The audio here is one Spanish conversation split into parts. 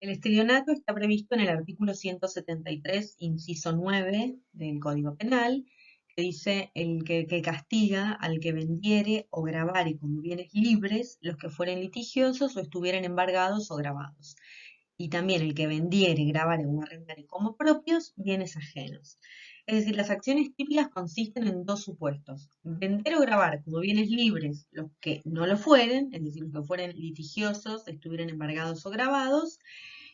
El estelionato está previsto en el artículo 173, inciso 9 del Código Penal, que dice que castiga al que vendiere o grabare como bienes libres los que fueren litigiosos o estuvieren embargados o grabados. Y también el que vendiere, grabare o arrendare como propios bienes ajenos. Es decir, las acciones típicas consisten en dos supuestos: vender o grabar como bienes libres los que no lo fueren, es decir, los que fueren litigiosos, estuvieran embargados o grabados,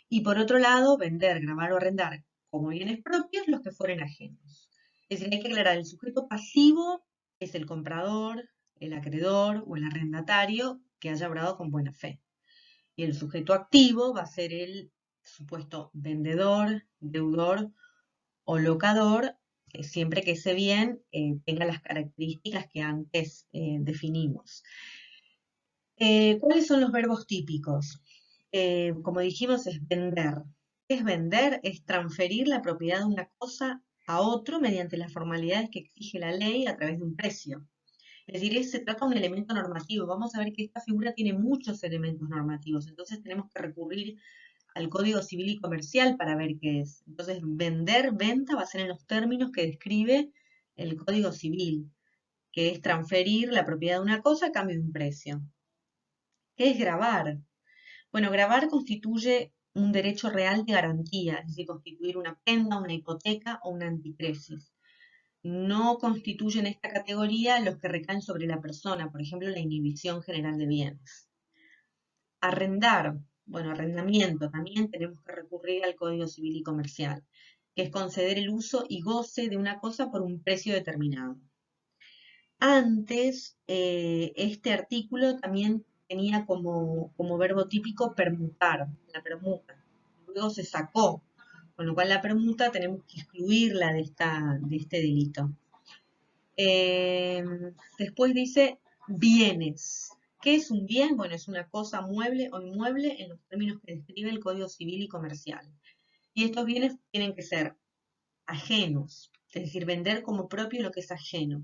y por otro lado, vender, grabar o arrendar como bienes propios los que fueren ajenos. Es decir, hay que aclarar, el sujeto pasivo es el comprador, el acreedor o el arrendatario que haya obrado con buena fe. Y el sujeto activo va a ser el supuesto vendedor, deudor o locador, siempre que ese bien tenga las características que antes definimos. ¿Cuáles son los verbos típicos? Como dijimos, es vender. ¿Qué es vender? Es transferir la propiedad de una cosa a otro mediante las formalidades que exige la ley a través de un precio. Es decir, se trata de un elemento normativo. Vamos a ver que esta figura tiene muchos elementos normativos, entonces tenemos que recurrir al Código Civil y Comercial para ver qué es. Entonces, vender, venta, va a ser en los términos que describe el Código Civil, que es transferir la propiedad de una cosa a cambio de un precio. ¿Qué es grabar? Bueno, grabar constituye un derecho real de garantía, es decir, constituir una prenda, una hipoteca o una anticresis. No constituyen esta categoría los que recaen sobre la persona, por ejemplo, la inhibición general de bienes. Arrendar, bueno, arrendamiento, también tenemos que recurrir al Código Civil y Comercial, que es conceder el uso y goce de una cosa por un precio determinado. Antes, este artículo también tenía como verbo típico permutar, la permuta. Luego se sacó, con lo cual la permuta tenemos que excluirla de este delito. Eh, Después dice bienes. ¿Qué es un bien? Bueno, es una cosa mueble o inmueble en los términos que describe el Código Civil y Comercial. Y estos bienes tienen que ser ajenos, es decir, vender como propio lo que es ajeno.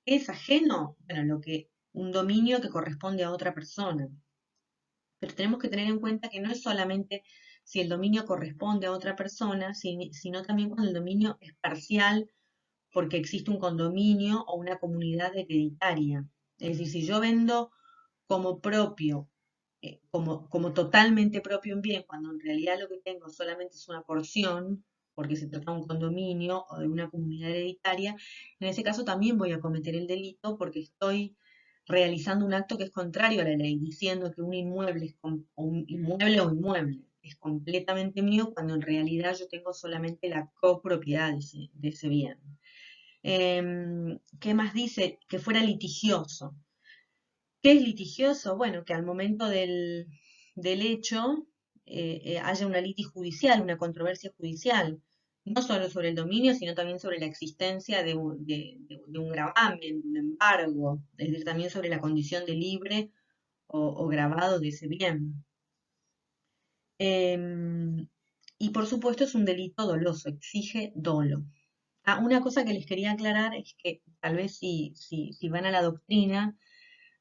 ¿Qué es ajeno? Bueno, un dominio que corresponde a otra persona. Pero tenemos que tener en cuenta que no es solamente si el dominio corresponde a otra persona, sino también cuando el dominio es parcial porque existe un condominio o una comunidad hereditaria. Es decir, si yo vendo como propio, como totalmente propio un bien, cuando en realidad lo que tengo solamente es una porción, porque se trata de un condominio o de una comunidad hereditaria, en ese caso también voy a cometer el delito porque estoy realizando un acto que es contrario a la ley, diciendo que un inmueble o inmueble es completamente mío, cuando en realidad yo tengo solamente la copropiedad de ese bien. ¿Qué más dice? Que fuera litigioso. ¿Qué es litigioso? Bueno, que al momento del hecho haya una litis judicial, una controversia judicial, no solo sobre el dominio, sino también sobre la existencia de un gravamen, de un embargo, es decir, también sobre la condición de libre o grabado de ese bien. Em, y por supuesto es un delito doloso, exige dolo. Una cosa que les quería aclarar es que tal vez si van a la doctrina,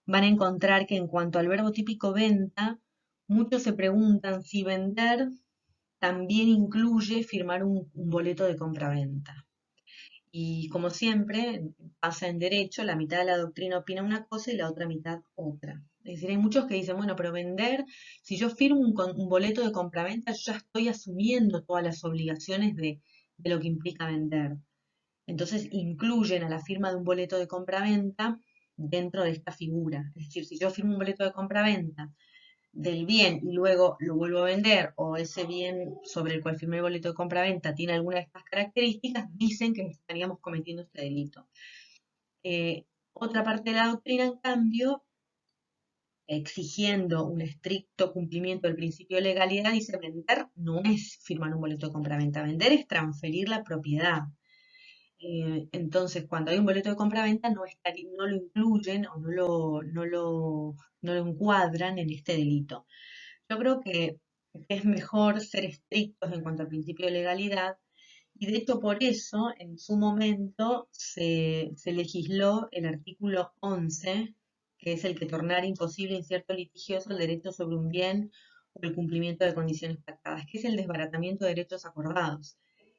van a encontrar que en cuanto al verbo típico venta, muchos se preguntan si vender también incluye firmar un boleto de compraventa. Y como siempre pasa en derecho, la mitad de la doctrina opina una cosa y la otra mitad otra. Es decir, hay muchos que dicen, bueno, pero vender, si yo firmo un boleto de compraventa, yo ya estoy asumiendo todas las obligaciones de lo que implica vender. Entonces incluyen a la firma de un boleto de compraventa dentro de esta figura. Es decir, si yo firmo un boleto de compraventa del bien y luego lo vuelvo a vender, o ese bien sobre el cual firmé el boleto de compraventa tiene alguna de estas características, dicen que estaríamos cometiendo este delito. Otra parte de la doctrina, en cambio, exigiendo un estricto cumplimiento del principio de legalidad, dice: vender no es firmar un boleto de compraventa, vender es transferir la propiedad. Entonces, cuando hay un boleto de compraventa, no lo incluyen o no lo encuadran en este delito. Yo creo que es mejor ser estrictos en cuanto al principio de legalidad, y de hecho por eso en su momento se legisló el artículo 11, que es el que tornara imposible en cierto litigioso el derecho sobre un bien o el cumplimiento de condiciones pactadas, que es el desbaratamiento de derechos acordados.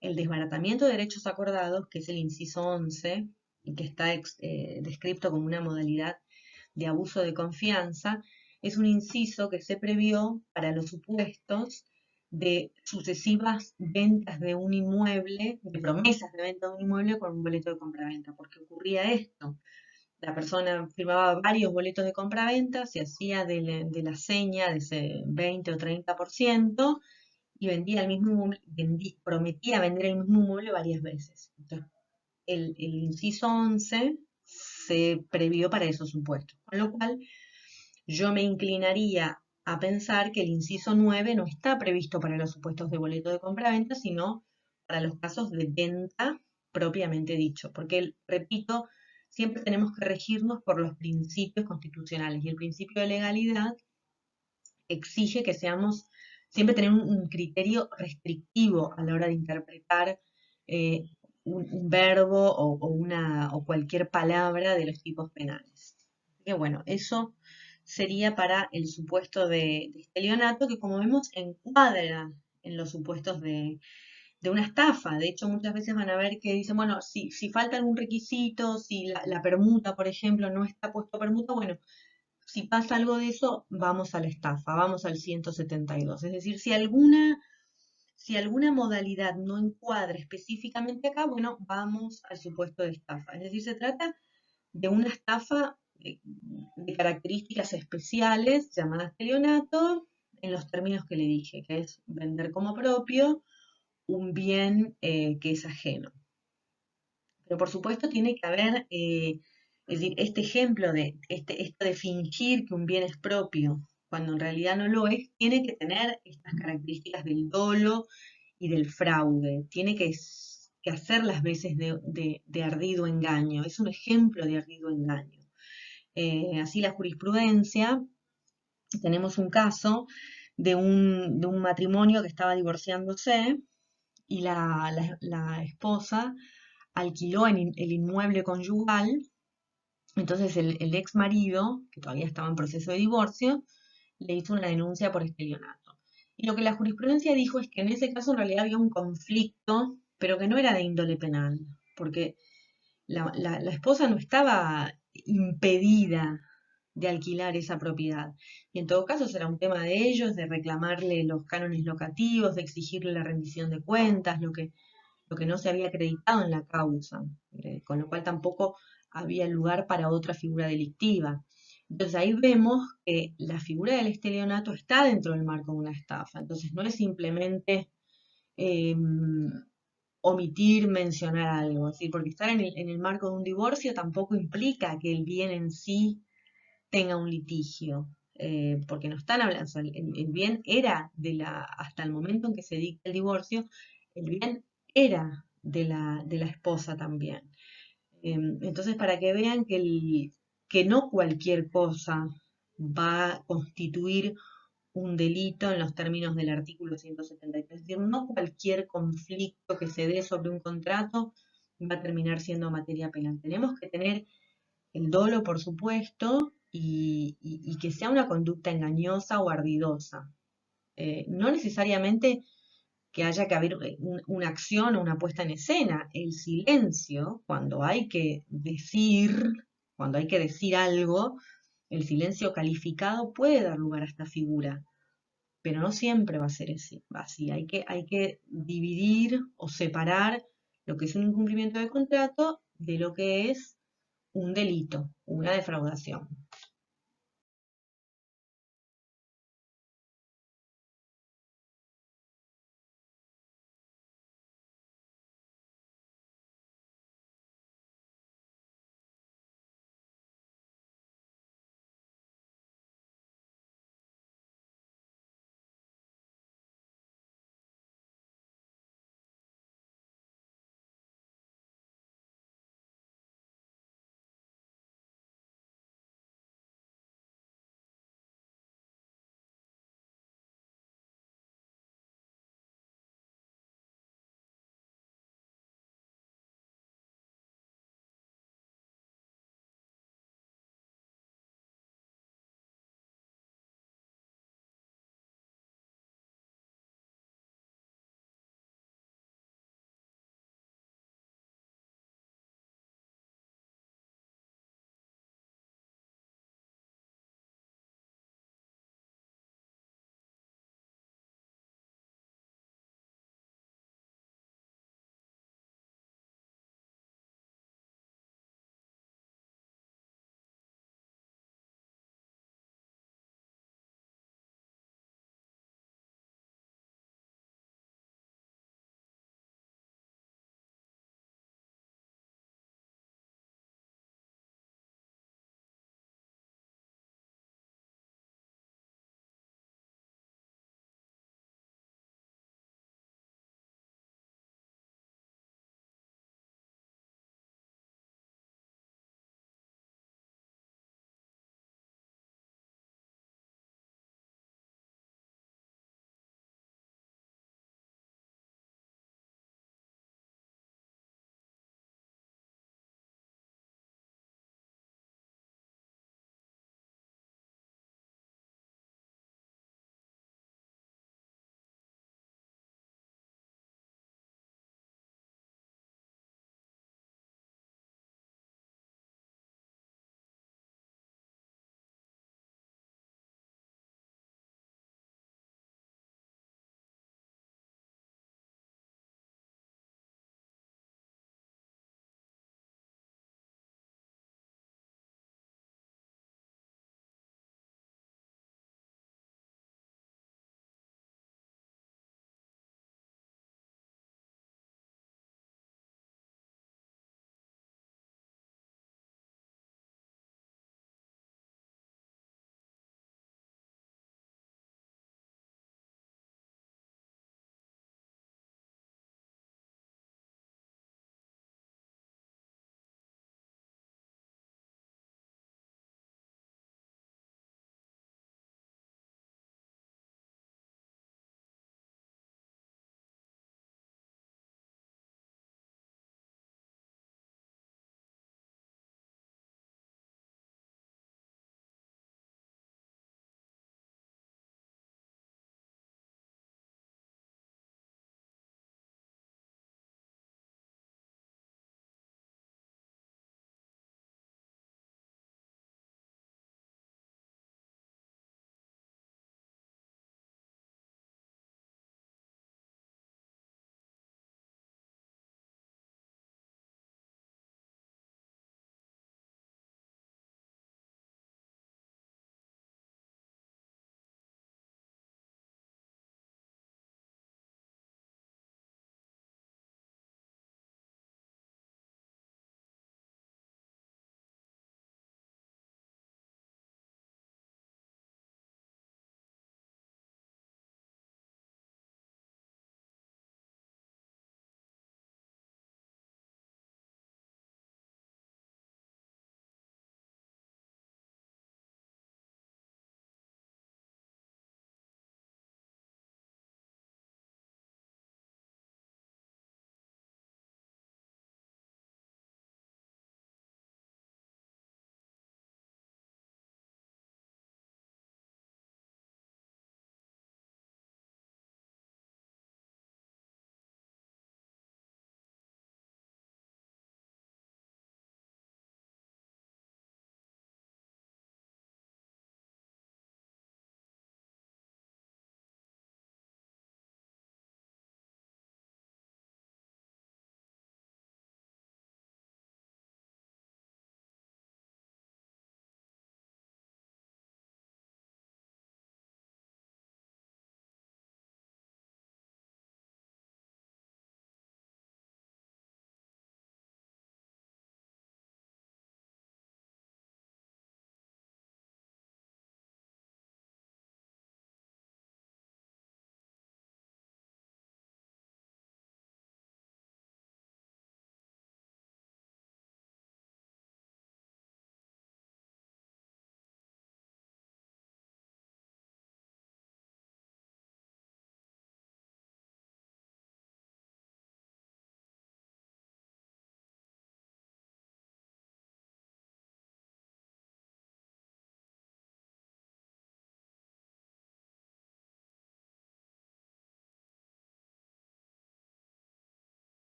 El desbaratamiento de derechos acordados, que es el inciso 11, y que está descrito como una modalidad de abuso de confianza, es un inciso que se previó para los supuestos de sucesivas ventas de un inmueble, de promesas de venta de un inmueble con un boleto de compraventa, porque ocurría esto. La persona firmaba varios boletos de compraventa, se hacía de la seña de ese 20 o 30% y vendía el mismo inmueble, prometía vender el mismo inmueble varias veces. Entonces, el inciso 11 se previó para esos supuestos, con lo cual yo me inclinaría a pensar que el inciso 9 no está previsto para los supuestos de boleto de compraventa, sino para los casos de venta propiamente dicho. Porque, repito, siempre tenemos que regirnos por los principios constitucionales y el principio de legalidad exige que seamos, siempre tener un criterio restrictivo a la hora de interpretar eh, un verbo o cualquier palabra de los tipos penales. Así que bueno, eso sería para el supuesto de estelionato, que como vemos encuadra en los supuestos de una estafa. De hecho, muchas veces van a ver que dicen, bueno, si falta algún requisito, si la permuta, por ejemplo, no está puesto permuta, bueno, si pasa algo de eso, vamos a la estafa, vamos al 172. Es decir, si alguna modalidad no encuadra específicamente acá, bueno, vamos al supuesto de estafa. Es decir, se trata de una estafa de características especiales llamada estelionato en los términos que le dije, que es vender como propio un bien que es ajeno. Pero por supuesto tiene que haber, es decir, este ejemplo de esto de fingir que un bien es propio, cuando en realidad no lo es, tiene que tener estas características del dolo y del fraude. Tiene que hacer las veces de ardido engaño. Es un ejemplo de ardido engaño. Así la jurisprudencia, tenemos un caso de un matrimonio que estaba divorciándose y la esposa alquiló el inmueble conyugal. Entonces el ex marido, que todavía estaba en proceso de divorcio, le hizo una denuncia por estelionato. Y lo que la jurisprudencia dijo es que en ese caso en realidad había un conflicto, pero que no era de índole penal, porque la esposa no estaba impedida de alquilar esa propiedad. Y en todo caso será un tema de ellos, de reclamarle los cánones locativos, de exigirle la rendición de cuentas, lo que no se había acreditado en la causa, con lo cual tampoco había lugar para otra figura delictiva. Entonces ahí vemos que la figura del estelionato está dentro del marco de una estafa. Entonces no es simplemente eh, omitir mencionar algo, ¿sí? Porque estar en el marco de un divorcio tampoco implica que el bien en sí tenga un litigio, porque no están hablando, o sea, el bien era hasta el momento en que se dicta el divorcio, el bien era de la esposa también. Entonces, para que vean que no cualquier cosa va a constituir un delito en los términos del artículo 173. Es decir, no cualquier conflicto que se dé sobre un contrato va a terminar siendo materia penal. Tenemos que tener el dolo, por supuesto, y que sea una conducta engañosa o ardidosa. No necesariamente que haya que haber una acción o una puesta en escena. El silencio, cuando hay que decir algo, el silencio calificado puede dar lugar a esta figura, pero no siempre va a ser así. Hay que dividir o separar lo que es un incumplimiento de contrato de lo que es un delito, una defraudación.